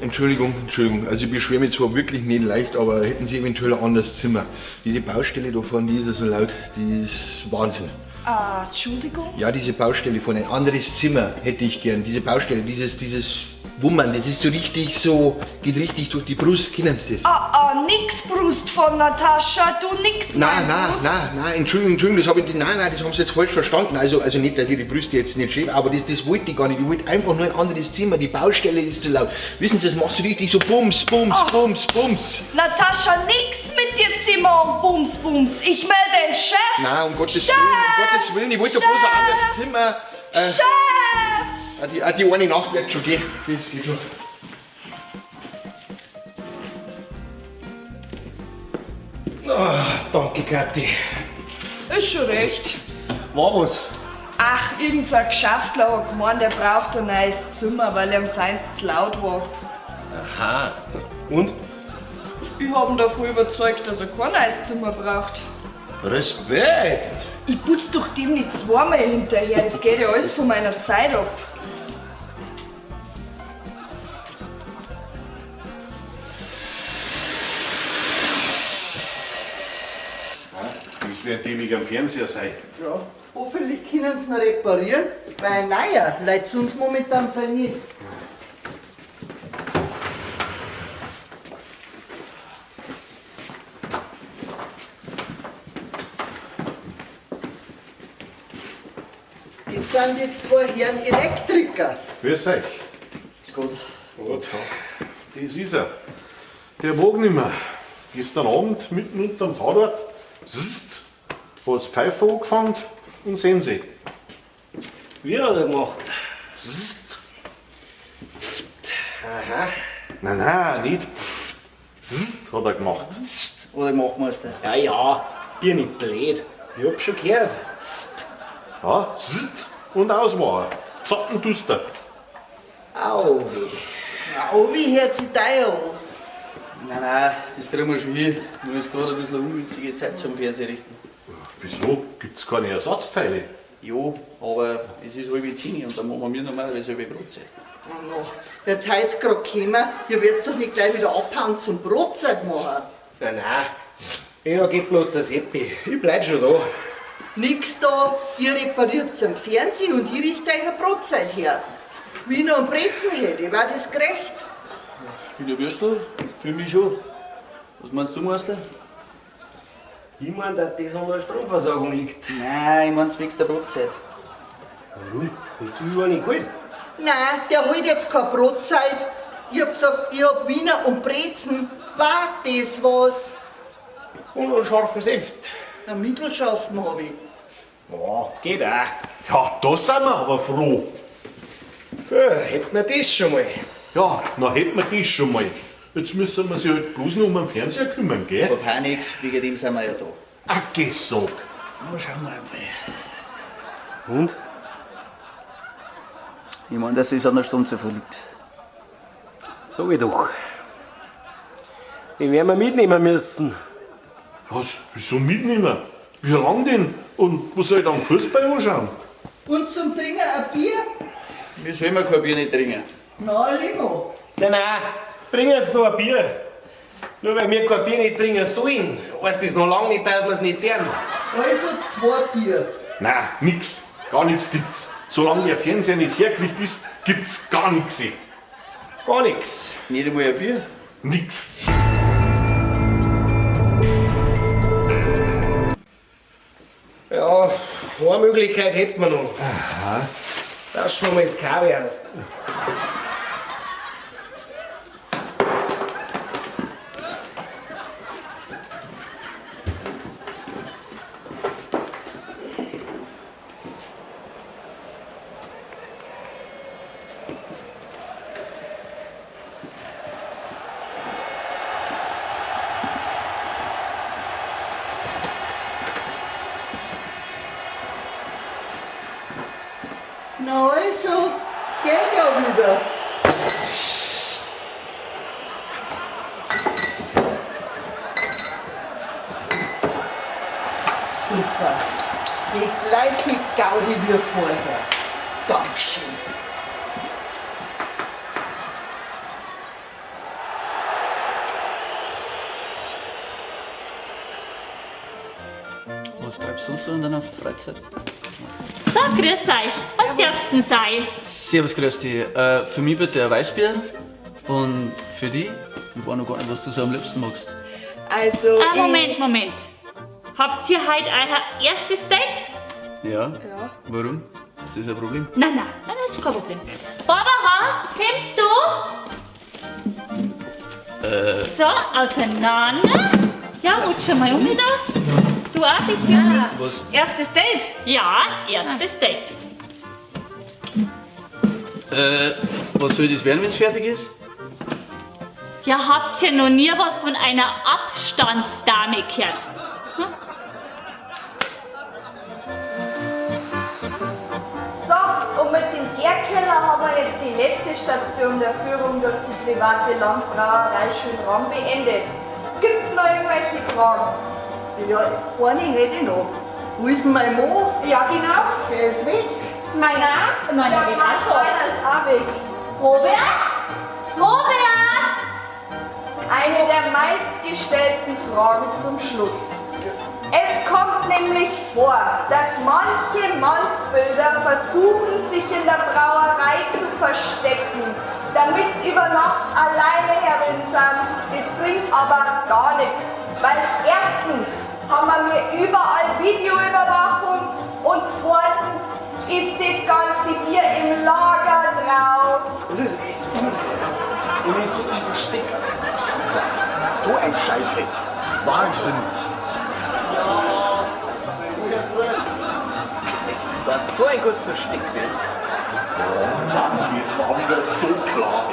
Entschuldigung. Also ich beschwere mich zwar wirklich nicht leicht, aber hätten Sie eventuell ein anderes Zimmer? Diese Baustelle da vorne, die ist ja so laut, die ist Wahnsinn. Entschuldigung? Ja, diese Baustelle vorne, ein anderes Zimmer hätte ich gern. Diese Baustelle, dieses Wummern, das ist so richtig so, geht richtig durch die Brust, kennen Sie das? Nix Brust von Natascha, du nix Nein, Brust. Entschuldigung, das haben Sie jetzt falsch verstanden. Also nicht, dass Ihre Brüste jetzt nicht schön, aber das wollte ich gar nicht. Ich wollte einfach nur ein anderes Zimmer, die Baustelle ist zu laut. Wissen Sie, das macht so richtig so Bums. Natascha, nix mit dir Zimmer und Bums. Ich melde den Chef. Nein, um Gottes Chef! Willen, ich wollte doch bloß ein anderes Zimmer. Chef! Die eine Nacht wird schon gehen. Das geht schon. Danke, Kathi. Ist schon recht. War was? Ach, irgendein Geschäftler hat gemeint, er braucht ein neues Zimmer, weil ihm seins zu laut war. Aha. Und? Ich hab ihn davon überzeugt, dass er kein neues Zimmer braucht. Respekt! Ich putz doch dem nicht zweimal hinterher, das geht ja alles von meiner Zeit ab. Das wird ein ewig am Fernseher sein. Ja, hoffentlich können sie ihn reparieren, weil naja, leid's uns momentan voll nicht. Das sind die zwei Herren Elektriker. Grüß euch. Ist gut. Gut. Das ist er. Der mag nicht mehr. Gestern Abend mitten unterm Tatort, zzt, hat's Pfeifer angefangen und sehen Sie. Wie hat er gemacht? Zzt. Aha. Nein, nicht pfft. Zzt hat er gemacht. Oder machen wir es da? Ja, bin nicht blöd. Ich hab schon gehört. Ja, zzt und aus war er. Zappenduster. Au weh. Na, wie hört sich da ja an? Nein, das kriegen wir schon hin. Nur ist gerade ein bisschen eine ungünstige Zeit zum Fernsehen richten. Wieso? Gibt's keine Ersatzteile? Jo, aber es ist halb 10 und dann machen wir normalerweise halbe Brotzeit. Oh, jetzt heißt es gerade gekommen, ihr werdet doch nicht gleich wieder abhauen zum Brotzeit machen. Nein. Ja, geht bloß der Seppi. Ich bleib schon da. Nix da, ihr repariert am Fernsehen und ich richte euch eine Brotzeit her. Wiener und Brezen hätte, war das gerecht? Wiener Würstel? Für mich schon. Was meinst du, Meister? Ich mein, dass das an der Stromversorgung liegt. Nein, ich mein zwecks der Brotzeit. Warum? Hast du schon einen geholt? Nein, der holt jetzt keine Brotzeit. Ich hab gesagt, ich hab Wiener und Brezen. War das was? Und einen scharfen Senf. Ein Mittelschaften hab ich. Ja, geht auch. Ja, da sind wir aber froh. Hätten wir das schon mal. Ja, dann hätten wir das schon mal. Jetzt müssen wir sich halt bloß noch um den Fernseher kümmern, gell? Aber Panik, wegen dem sind wir ja da. Ach, Gesack. Na, schauen wir einmal. Und? Ich mein, dass es an der Stunde so viel liegt. Sag ich doch. Den werden wir mitnehmen müssen. Was? Wieso mitnehmen? Wie lang denn? Und wo soll ich dann Fußball anschauen? Und zum Trinken ein Bier? Wir sollen kein Bier nicht trinken. Na, ein Limo. Nein, bring jetzt noch ein Bier. Nur weil wir kein Bier nicht trinken sollen, heißt das noch lange nicht, dass wir es nicht tun. Also 2 Bier. Nein, nix. Gar nichts gibt's. Solange der Fernseher nicht hergekriegt ist, gibt's gar nichts. Gar nichts. Nicht einmal ein Bier. Nix. Ja, eine Möglichkeit hätten wir noch. Aha. Das schon mal das Kaviar aus. Na also, geht ja wieder. Super. Die gleiche Gaudi wie vorher. Dankeschön. so in deiner Freizeit? So, grüß euch. Was darf's denn sein? Servus, grüß dich. Für mich bitte ein Weißbier und für dich, ich weiß noch gar nicht, was du so am liebsten magst. Also, Moment. Habt ihr heute euer erstes Date? Ja? Warum? Ist das ein Problem? Nein, das ist kein Problem. Barbara, kennst du? So, auseinander. Ja, rutsch mal um wieder. Du auch ein bisschen. Was? erstes Date. Ja, erstes Date. Was soll das werden, wenn es fertig ist? Ja, habt ihr noch nie was von einer Abstandsdame gehört? So, und mit dem Gärkeller haben wir jetzt die letzte Station der Führung durch die private Landbrauerei Schönraum beendet. Gibt's noch irgendwelche Fragen? Ja, eine hätte ich noch. Wo ist denn mein Mo? Ja, genau. Der ist weg. Meiner geht auch schon. Meiner ist auch weg. Robert? Eine der meistgestellten Fragen zum Schluss. Es kommt nämlich vor, dass manche Mannsbilder versuchen, sich in der Brauerei zu verstecken, damit sie über Nacht alleine herin sind. Das bringt aber gar nichts, weil erstens haben wir überall Videoüberwachung und zweitens ist das ganze Bier im Lager drauf. Das ist echt unfair. Und ist so versteckt. So ein Scheiße. Wahnsinn. Das war so ein gutes Versteck. Mann, das war wieder so klar.